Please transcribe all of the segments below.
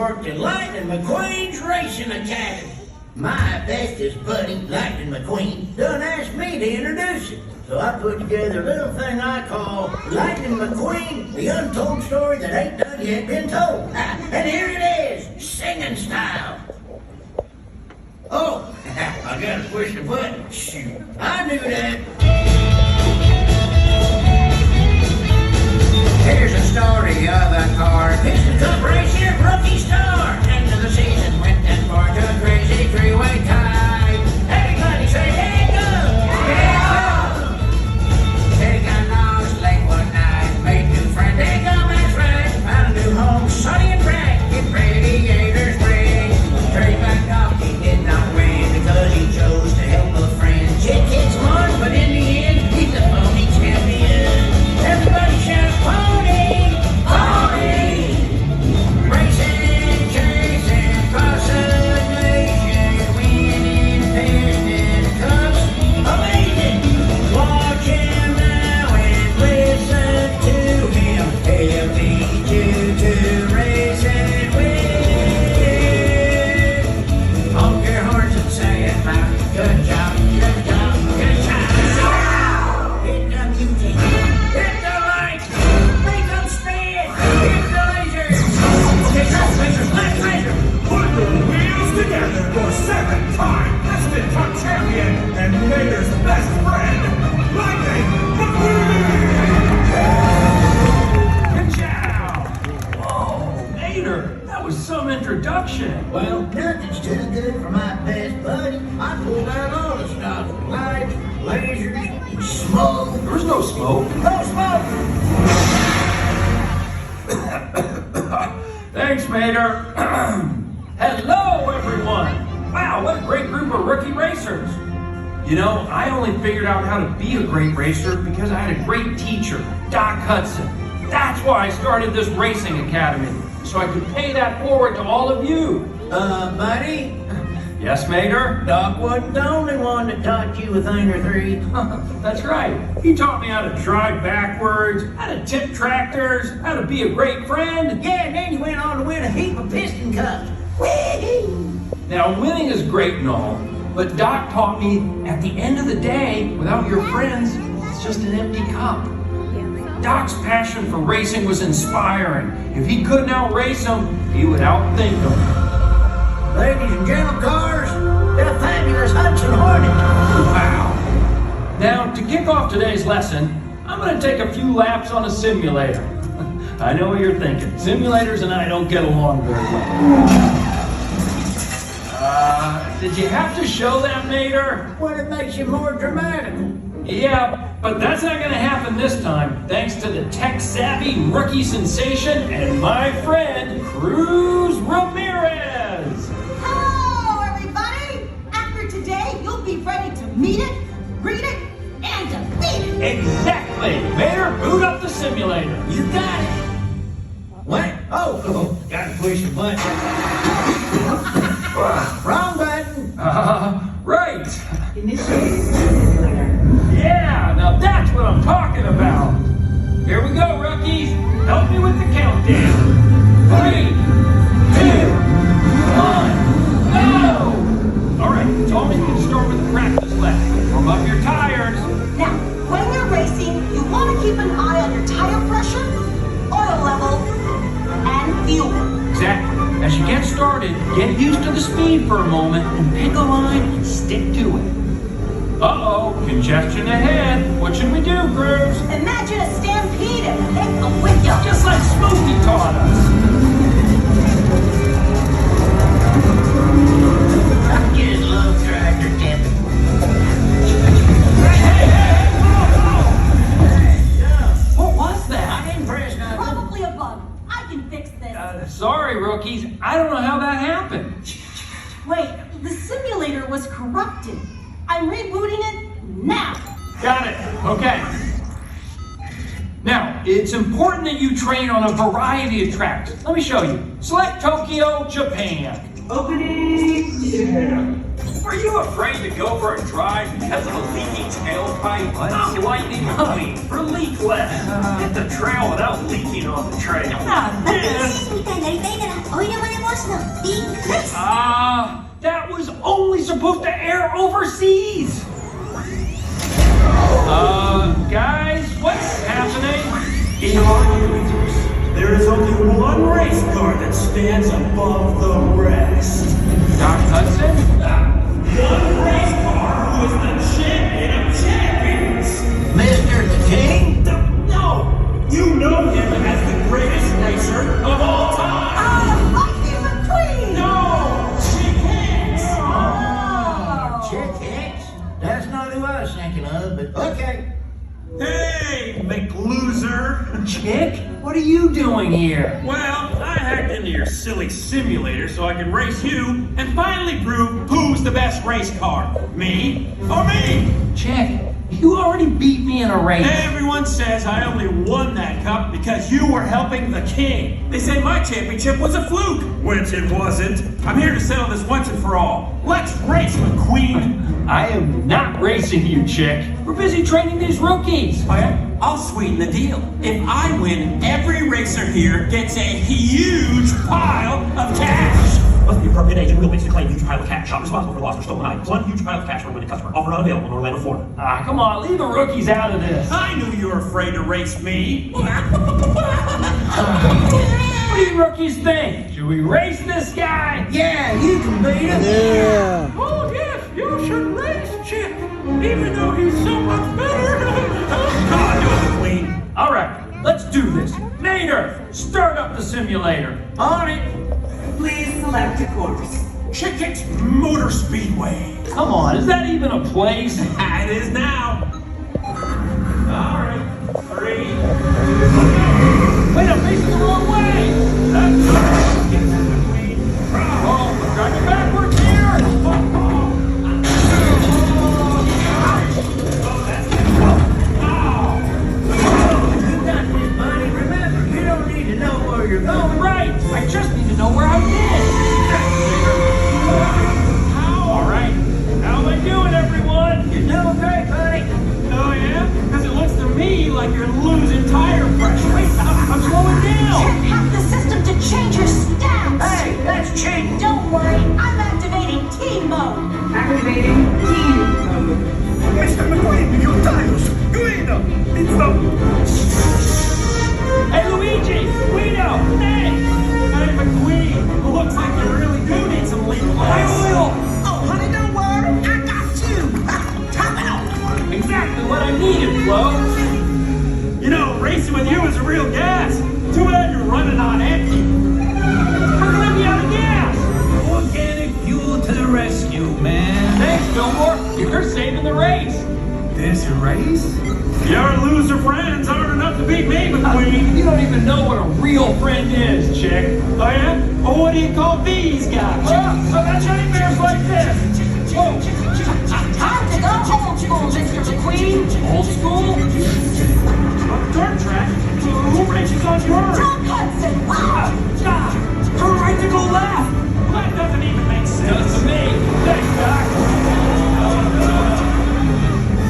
worked at Lightning McQueen's Racing Academy. My bestest buddy, Lightning McQueen, done asked me to introduce him. So I put together a little thing I call Lightning McQueen, the untold story that ain't done yet been told. And here it is, singing style. Oh, I gotta push the button. Shoot, I knew that. Here's a story of a car. Piston Cup racer, rookie star. End of the season went that far to a crazy three-way tie. Everybody say, hey, go! Yeah! They got lost late one night. Made new friends. They go, that's right. Found a new home, sunny and bright. Get radiators ring. Trey McDuffie did not win because he chose to help a friend. Kid kicks one, but in the end, he's the pony champion. Everybody shout, pony! Pony! Racing, chasing, crossing the nation, winning piston cups. Amazing! Watch him now and listen to him. He'll lead you to race and win. Honk your horns and say it loud. Good job, good job, good job. Hit the music, hit the lights, make them spin, hit the lasers. Okay, left laser, left laser. Put the wheels together for 7-time Piston Cup champion and Mater's best friend, Lightning McQueen! Good job! Whoa, Mater, that was some introduction. Well, nothing's too good for my best buddy. I pulled out all the stops, lights, lasers, smoke. There was no smoke. No smoke! Thanks, Mater. Hello, everyone. Wow, what a great group of rookie racers. You know, I only figured out how to be a great racer because I had a great teacher, Doc Hudson. That's why I started this racing academy, so I could pay that forward to all of you. Buddy, Yes, Mater? Doc wasn't the only one that taught you a thing or three. That's right. He taught me how to drive backwards, how to tip tractors, how to be a great friend. Yeah, and then you went on to win a heap of piston cups. Whee! Now, winning is great and all, but Doc taught me at the end of the day, without your friends, it's just an empty cup. Doc's passion for racing was inspiring. If he couldn't outrace them, he would outthink them. Ladies and gentle cars, the fabulous Hudson Hornet. Wow. Now, to kick off today's lesson, I'm going to take a few laps on a simulator. I know what you're thinking. Simulators and I don't get along very well. Did you have to show that, Mater? Well, it makes you more dramatic. Yeah, but that's not going to happen this time, thanks to the tech-savvy rookie sensation and my friend, Cruz Ramirez. Hello, everybody! After today, you'll be ready to meet it, greet it, and defeat it! Exactly! Mater, boot up the simulator. You got it. What? Oh, gotta push the button. Wrong button. Right. Initiate simulator. Yeah, now that's what I'm talking about. Here we go, rookies. Help me with the countdown. 3, 2, 1, go! All right, Tommy can start with the practice lap. Warm up your tires. Now, when you're racing, you want to keep an eye on your tire pressure, oil level, and fuel. Exactly. As you get started, get used to the speed for a moment and pick a line and stick to it. Uh-oh, congestion ahead. What should we do, Cruz? Imagine a stampede and hit the window. Just like Smokey taught us. I just love tractor tipping. What was that? I didn't press nothing. Probably a bug. I can fix this. Sorry, rookies. I don't know how that happened. Wait, the simulator was corrupted. I'm rebooting it now. Got it. Okay. Now, it's important that you train on a variety of tracks. Let me show you. Select Tokyo, Japan. Opening, yeah. Are you you afraid to go for a drive because of a leaky tailpipe? I'm Lightning McQueen for Leakless. Hit the trail without leaking on the trail. バックレースみたいになりたいならオイルマネ帽子のビッグレース That was only supposed to air overseas. Guys, what's happening? In our universe, there is only one race car that stands above the rest. Doc Hudson? One race car who is the champion of champions. Mr. the King? No, you know him as the greatest racer of all time. Lightning McQueen! No, Chick Hicks. Chick Hicks? That's not who I was thinking of, but okay. Hey, McLoser. Chick, what are you doing here? Well, I hacked into your silly simulator so I can race you and finally prove who's the best race car. Me or me? Chick, you already beat me in a race. Everyone says I only won that cup because you were helping the king. They say my championship was a fluke, which it wasn't. I'm here to settle this once and for all. Let's race, McQueen. I am not racing you, Chick. We're busy training these rookies. I'll sweeten the deal. If I win, every racer here gets a huge pile of cash. Must be appropriate agent will to claim huge pile of cash. Not responsible for lost or stolen items. One huge pile of cash for a winning customer. Offer unavailable in Orlando, Florida. Come on, leave the rookies out of this. I knew you were afraid to race me. What do you rookies think? Should we race this guy? Yeah, you can beat him. Yeah. Oh, yes, you should race Chick, even though he's so much better. Come on, do it, Queen. All right, let's do this. Mater, start up the simulator. On it. Please select a course. Chick Hicks Motor Speedway. Come on, is that even a place? It is now. All right, 3, 2, Wait, I'm facing the wrong way. Oh, we're driving backwards here. You got this, buddy. Remember, you don't need to know where you're going. Right, I just need to know where I've been. All right, how am I doing, everyone? You're doing great, buddy. Oh, yeah? Because it looks to me like you're losing tire pressure. Wait, I'm slowing down. Hack the system to change your stats! Hey, that's cheating. Don't worry, I'm activating team mode. Activating team mode. Mr. McQueen, your tires. Guido, it's the... Hey, Luigi, Guido, hey. Hey, McQueen, looks like you really do need some legal My oil. Oh, honey, don't worry. I got you. Time out. Exactly what I needed, Flo. You know, racing with you is a real gas. Too bad you're running on empty. How can I be out of gas? Organic fuel to the rescue, man. Thanks, Fillmore. You're saving the race. This race? Your loser friends aren't enough to beat me, McQueen. You don't even know what a real friend is, Chick. Oh, yeah? Well, what do you call these guys? Well, I got teddy bears like this. Whoa. Time to go old school, Mr. McQueen. Old school? Dirt track? Who races on yours? Doc Hudson! Her right to go left. That doesn't even make Does sense. to me. Thanks, Doc.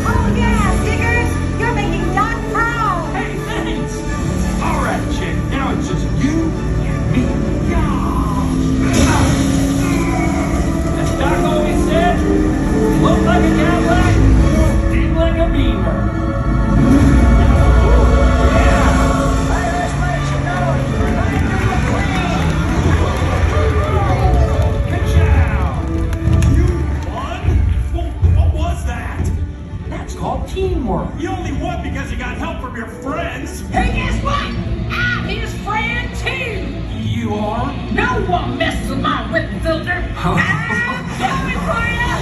Oh yeah, Stickers! You're making Doc proud! Hey, thanks. All right, Chick. Now it's just you and me. As Doc always said, look like a Cadillac, feel like a Beamer. You won? What was that? That's called teamwork. You only won because you got help from your friends. Hey, guess what? I'm his friend too. You are? No one messes with my whip filter. Coming for ya!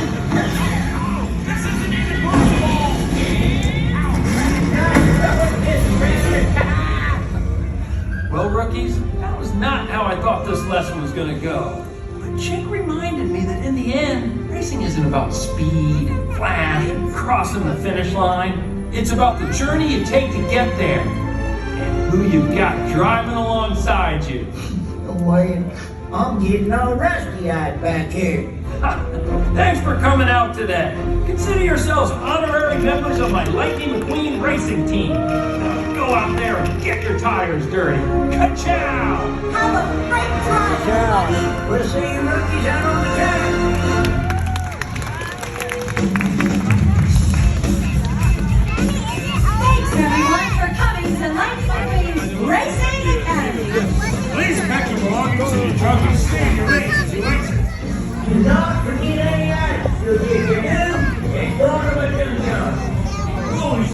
This isn't even possible. Well, rookies, that was not how I thought this lesson was going to go. But Chick reminded me that in the end, racing isn't about speed and flash and crossing the finish line. It's about the journey you take to get there and who you've got driving alongside you. Wait, I'm getting all rusty-eyed back here. Thanks for coming out today. Consider yourselves honorary members of my Lightning McQueen racing team. Now go out there and get your tires dirty. Ka-chow! Have a great drive, everybody. We'll see you rookies out on the track.